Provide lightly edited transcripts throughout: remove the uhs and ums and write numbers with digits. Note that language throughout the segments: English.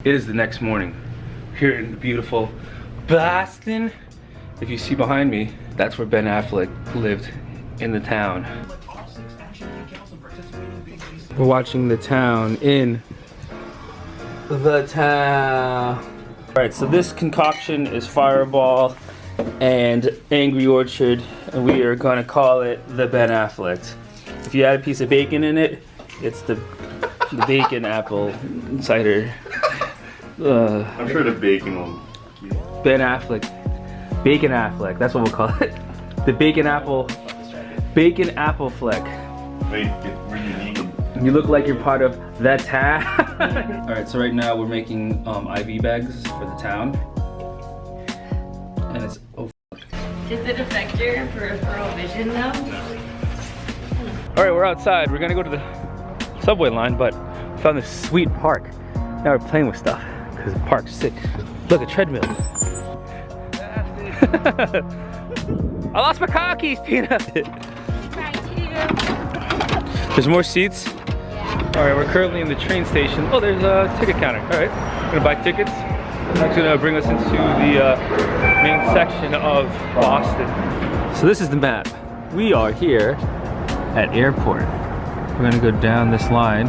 It is the next morning here in beautiful Boston. If you see behind me, that's where Ben Affleck lived in the town. We're watching the town in the town. Alright, so this concoction is Fireball and Angry Orchard, and we are gonna call it the Ben Affleck. If you add a piece of bacon in it, it's the bacon apple cider. I'm sure the bacon will. Ben Affleck. Bacon Affleck, that's what we'll call it. The bacon apple fleck. Wait, we're unique. You look like you're part of the town. Alright, so right now we're making IV bags for the town. And it's, oh fuck. Does it affect your peripheral vision though? Alright, we're outside. We're gonna go to the subway line, but we found this sweet park. Now we're playing with stuff, because the park's sick. Look, a treadmill. I lost my car keys, Tina. There's more seats. Yeah. All right, we're currently in the train station. Oh, there's a ticket counter. All right, we're gonna buy tickets. That's gonna bring us into the main section of Boston. So this is the map. We are here at airport. We're gonna go down this line.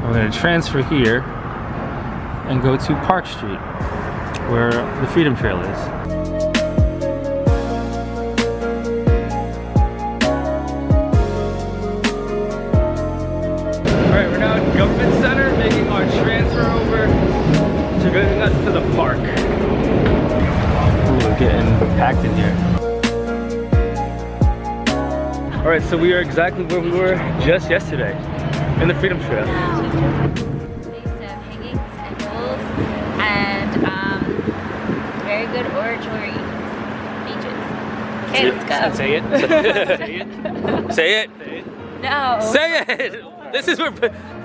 We're gonna transfer here and go to Park Street, where the Freedom Trail is. Alright, we're now at Government Center, making our transfer over to getting us to the park. Ooh, we're getting packed in here. Alright, so we are exactly where we were just yesterday, in the Freedom Trail. Very good oratory beaches. Okay, let's go. Say it. Say it. Say it. No. Say it. This is where.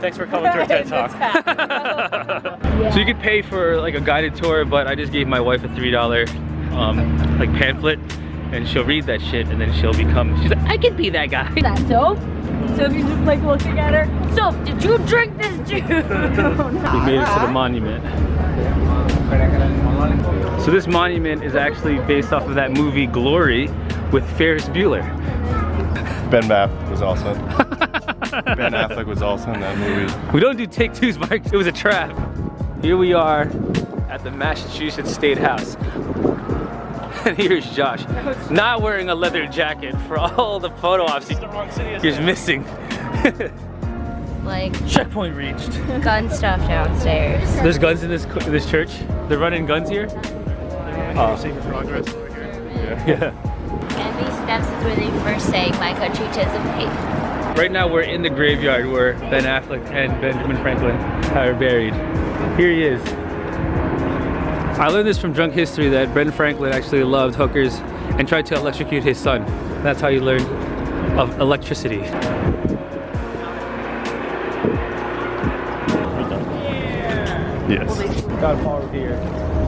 Thanks for coming to our TED Talk. So you could pay for like a guided tour, but I just gave my wife a $3 like pamphlet, and she'll read that shit, and then she'll become. She's like, I can be that guy. That's dope. So if you're just like looking at her, so did you drink this juice? We made it to the monument. So this monument is actually based off of that movie Glory with Ferris Bueller. Ben Affleck was also. Ben Affleck was also in that movie. We don't do take twos, Mike. It was a trap. Here we are at the Massachusetts State House. And here's Josh, not wearing a leather jacket for all the photo ops he's missing. Like Checkpoint reached. gun stuff downstairs. There's guns in this church. They're running guns here. Saving progress over here. Yeah. And these steps is where they first sang "My Country 'Tis of Faith." Right now we're in the graveyard where Ben Affleck and Benjamin Franklin are buried. Here he is. I learned this from Drunk History that Ben Franklin actually loved hookers and tried to electrocute his son. That's how you learn of electricity. Yes. Got Paul Revere.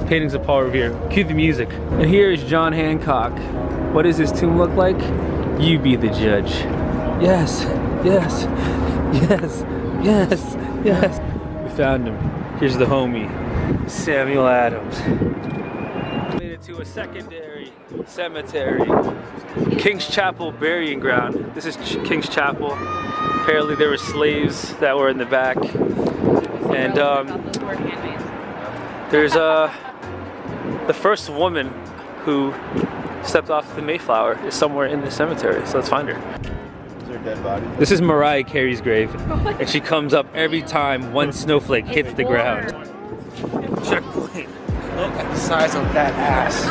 Paintings of Paul Revere. Cue the music. And here is John Hancock. What does his tomb look like? You be the judge. Yes, yes, yes, yes, yes. We found him. Here's the homie, Samuel Adams. Made it to a secondary cemetery. King's Chapel Burying Ground. This is King's Chapel. Apparently there were slaves that were in the back. And there's the first woman who stepped off the Mayflower is somewhere in the cemetery, so let's find her. Is there a dead body? This is Mariah Carey's grave, and she comes up every time one snowflake hits the ground. Checkpoint. Look at the size of that ass.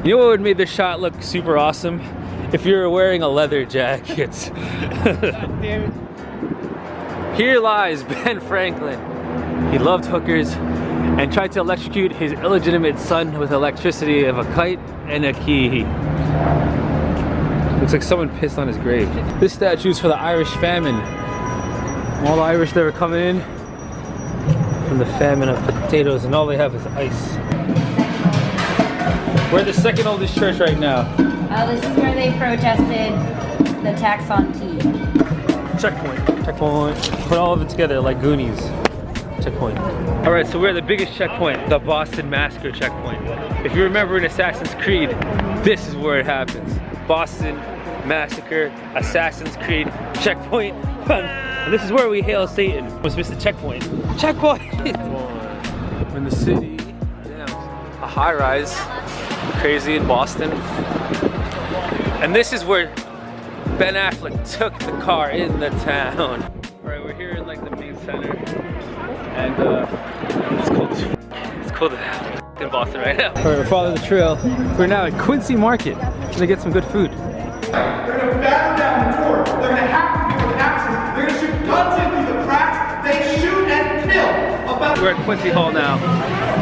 You know what would make this shot look super awesome? If you were wearing a leather jacket. God damn it. Here lies Ben Franklin. He loved hookers and tried to electrocute his illegitimate son with electricity of a kite and a key. Looks like someone pissed on his grave. This statue's for the Irish famine. All the Irish that were coming in from the famine of potatoes, and all they have is ice. We're at the second oldest church right now. Oh, this is where they protested the tax on tea. Checkpoint. checkpoint. Put all of it together like Goonies. Checkpoint. All right, so we're at the biggest checkpoint, the Boston Massacre checkpoint. If you remember in Assassin's Creed, this is where it happens. Boston Massacre, Assassin's Creed, checkpoint. And this is where we hail Satan. Almost missed the checkpoint. Checkpoint! We're in the city. Damn. A high rise. Crazy in Boston. And this is where Ben Affleck took the car in the town. All right, we're here in like the main center. And it's cold in Boston right now. All right, we're following the trail. We're now at Quincy Market. Gonna get some good food. They're gonna batter down the door. They're gonna hack into the access. They're gonna shoot guns in through the cracks. They shoot and kill. We're at Quincy Hall now.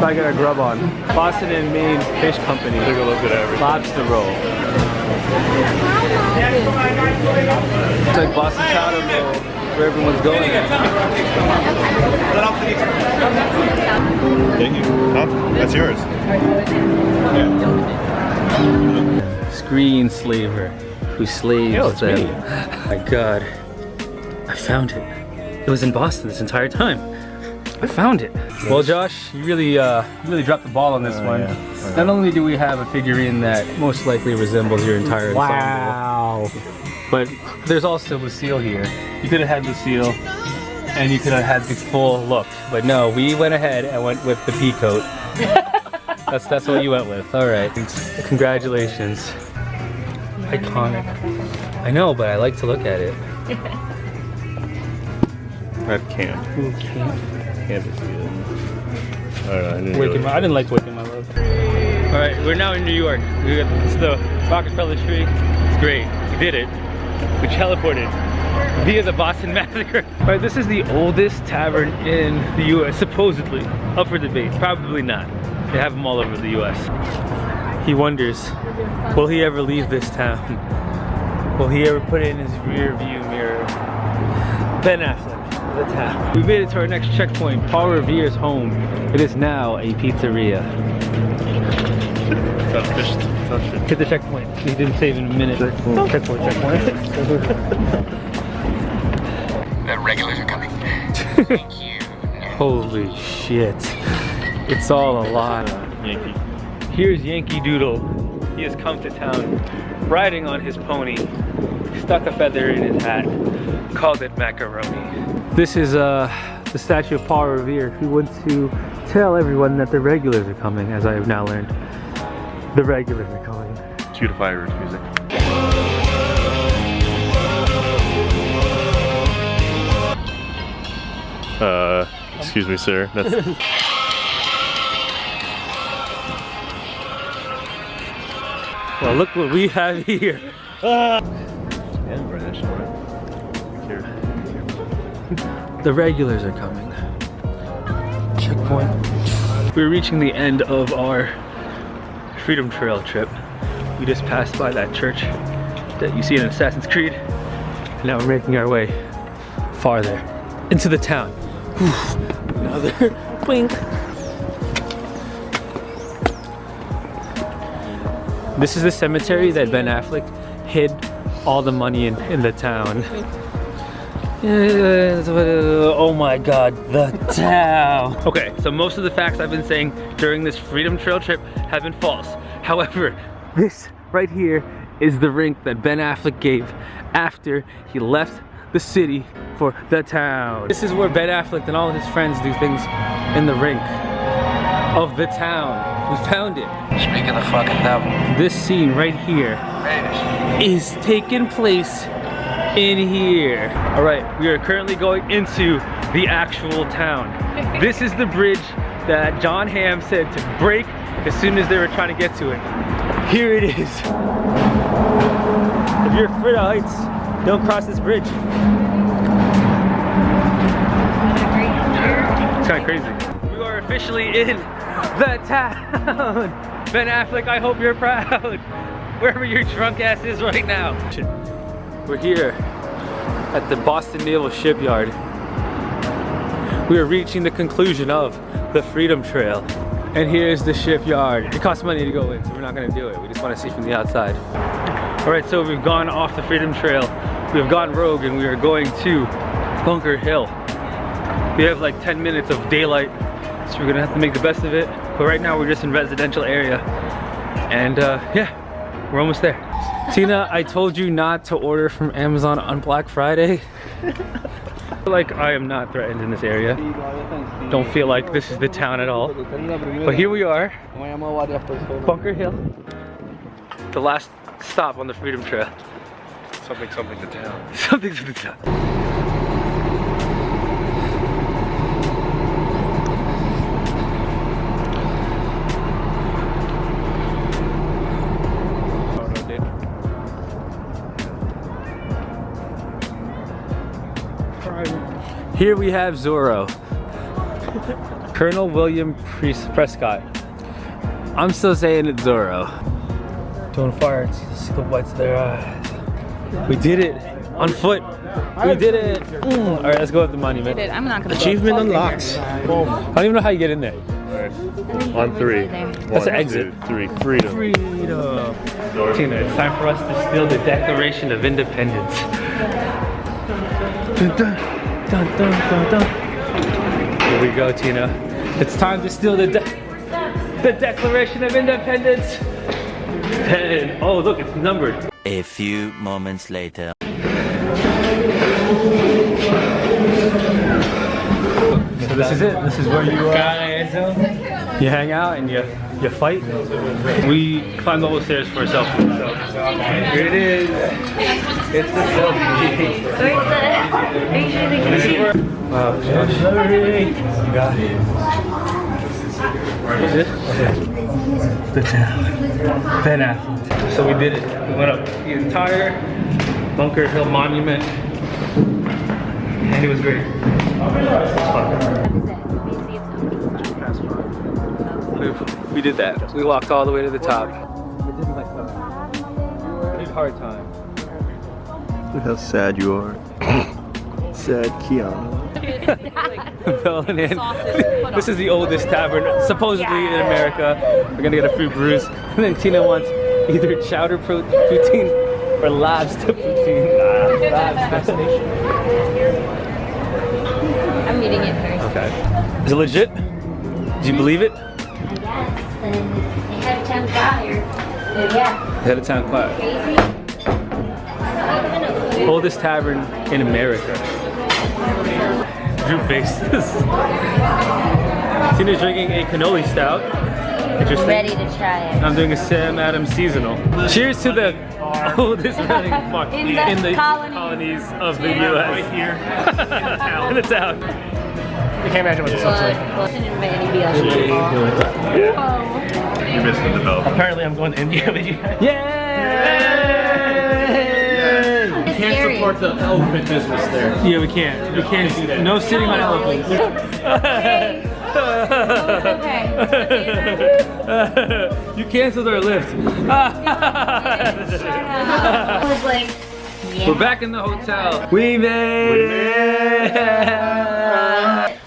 I got our grub on. Boston and Maine Fish Company. Take a look at everything. Lobster roll. It's like Boston Chowder roll, where everyone's going. Thank you. Huh? That's yours. Yeah. Screen slaver who slaves them. My God, I found it. It was in Boston this entire time. I found it. Well, Josh, you really dropped the ball on this one. Yeah. Not only do we have a figurine that most likely resembles your entire ensemble, but there's also Lucille here. You could have had Lucille, and you could have had the full look. But no, we went ahead and went with the pea coat. That's what you went with. All right. Congratulations. Iconic. I know, but I like to look at it. That camp. Ooh, camp. Camp is good. I didn't like Waking My Love. All right, we're now in New York. This is the Rockefeller tree. It's great. We did it. We teleported via the Boston Massacre. All right, this is the oldest tavern in the U.S. supposedly. Up for debate. Probably not. They have them all over the U.S. He wonders, will he ever leave this town? Will he ever put it in his rear view mirror? Ben Affleck. The town. We made it to our next checkpoint, Paul Revere's home. It is now a pizzeria. Hit the checkpoint. He didn't save in a minute. Checkpoint. The regulars are coming. Thank you. Holy shit. It's all a lot. Yankee. Here's Yankee Doodle. He has come to town riding on his pony. Stuck a feather in his hat. Called it macaroni. This is the statue of Paul Revere, who wants to tell everyone that the regulars are coming, as I have now learned. The regulars are coming. Cue to fireworks music. Excuse me, sir. That's Well, look what we have here. The regulars are coming. Checkpoint. We're reaching the end of our Freedom Trail trip. We just passed by that church that you see in Assassin's Creed. And now we're making our way farther into the town. Whew. Another wink. This is the cemetery that Ben Affleck hid all the money in the town. Oh my God, the town. Okay, so most of the facts I've been saying during this Freedom Trail trip have been false. However, this right here is the rink that Ben Affleck gave after he left the city for the town. This is where Ben Affleck and all of his friends do things in the rink of the town. We found it. Speak of the fucking devil. This scene right here is taking place in here. All right, we are currently going into the actual town. This is the bridge that John Hamm said to break as soon as they were trying to get to it. Here it is. If you're afraid of heights, don't cross this bridge. It's kind of crazy. We are officially in the town. Ben Affleck, I hope you're proud. Wherever your drunk ass is right now. We're here at the Boston Naval Shipyard. We are reaching the conclusion of the Freedom Trail. And here's the shipyard. It costs money to go in, so we're not gonna do it. We just wanna see from the outside. All right, so we've gone off the Freedom Trail. We've gone rogue and we are going to Bunker Hill. We have like 10 minutes of daylight, so we're gonna have to make the best of it. But right now we're just in residential area. And yeah, we're almost there. Tina, I told you not to order from Amazon on Black Friday. Like, I am not threatened in this area. Don't feel like this is the town at all. But here we are, Bunker Hill. The last stop on the Freedom Trail. Something to town. Something to the town. Here we have Zorro. Colonel William Prescott. I'm still saying it's Zorro. Doing fire, see the whites of their eyes. We did it on foot. We did it. All right, let's go up the monument. I'm not gonna Achievement unlocked. I don't even know how you get in there. On 3. That's an exit. 2, 3. Freedom. Freedom. Tina, it's time for us to steal the Declaration of Independence. Dun, dun, dun, dun, dun, dun. Here we go, Tina. It's time to steal the Declaration of Independence. 10. Oh, look, it's numbered. A few moments later. So this is it. This is where you you hang out and you fight. We climbed all the stairs for a selfie. So here it is. It's the selfie. Where's the? Are you sure they can see? Wow, Josh. You got it. Is it? Okay. The town. Ben Affleck. So we did it. We went up the entire Bunker Hill Monument. And it was great. It was fun. We did that. We walked all the way to the top. Pretty hard time. Look how sad you are. Sad Keanu. This is the oldest tavern, supposedly in America. We're gonna get a free brews. And then Tina wants either chowder poutine or lobster poutine. I'm eating it first. Okay. Is it legit? Do you believe it? Yes. They had a town crier. Yeah. Head of town class. Crazy. Oldest tavern in America. Drew faces. Tina's drinking a cannoli stout. Interesting. Ready to try it. I'm doing a Sam Adams seasonal. Cheers to the oldest running park In the colonies of the U.S. Right here In the town. I can't imagine what this looks like. You missed the development. Apparently I'm going to India with you guys. Yay! Can't support the elephant business there. Yeah, we can't. We can't do that. No sitting on elephants. You canceled our lift. We're back in the hotel. We made it!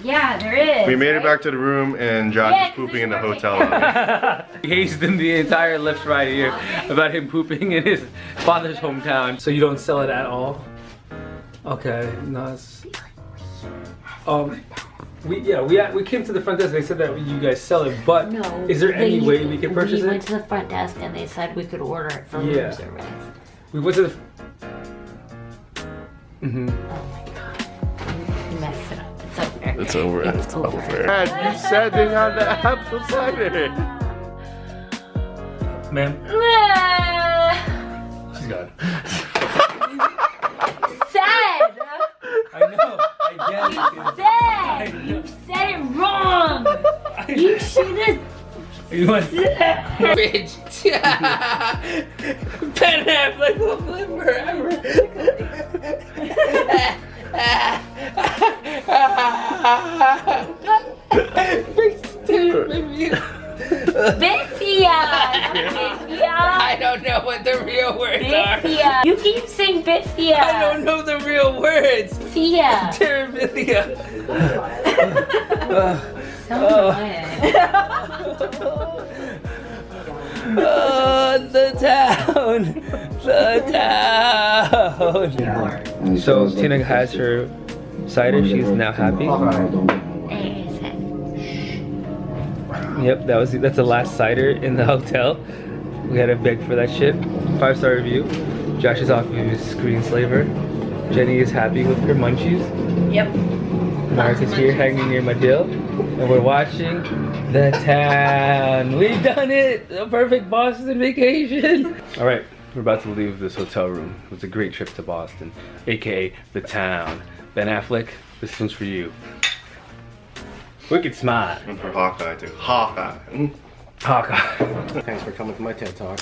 Yeah, there is. We made it back to the room and Josh is pooping in the hotel lobby. He hazed him the entire lift ride here about him pooping in his father's hometown. So you don't sell it at all? Okay, no, it's... we came to the front desk. They said that you guys sell it, but No. is there any way we can purchase We went it? to the front desk and they said we could order it for Yeah. room service. We went to the. Oh my god. You messed it up. It's over. It's over. It's over. Dad, you said they had the apple cider. Ma'am, Ah, she's gone. Said! I know. I get it. You said it wrong! You should have You want? bitch. Ben Affleck will live forever. Bithia! I don't know what the real words are. Bithia! You keep saying Bithia! I don't know the real words. Bithia! Terabithia. The town. The town. So Tina has her cider. She's now happy. Yep, that's the last cider in the hotel. We had to beg for that shit. 5-star review. Josh is off of his screenslaver. Jenny is happy with her munchies. Yep. Mark is here hanging near my dill. And we're watching The Town. We've done it! A perfect Boston vacation! Alright, we're about to leave this hotel room. It was a great trip to Boston, aka The Town. Ben Affleck, this one's for you. Wicked smart. And for Hawkeye too. Hawkeye. Hawkeye. Thanks for coming to my TED Talk.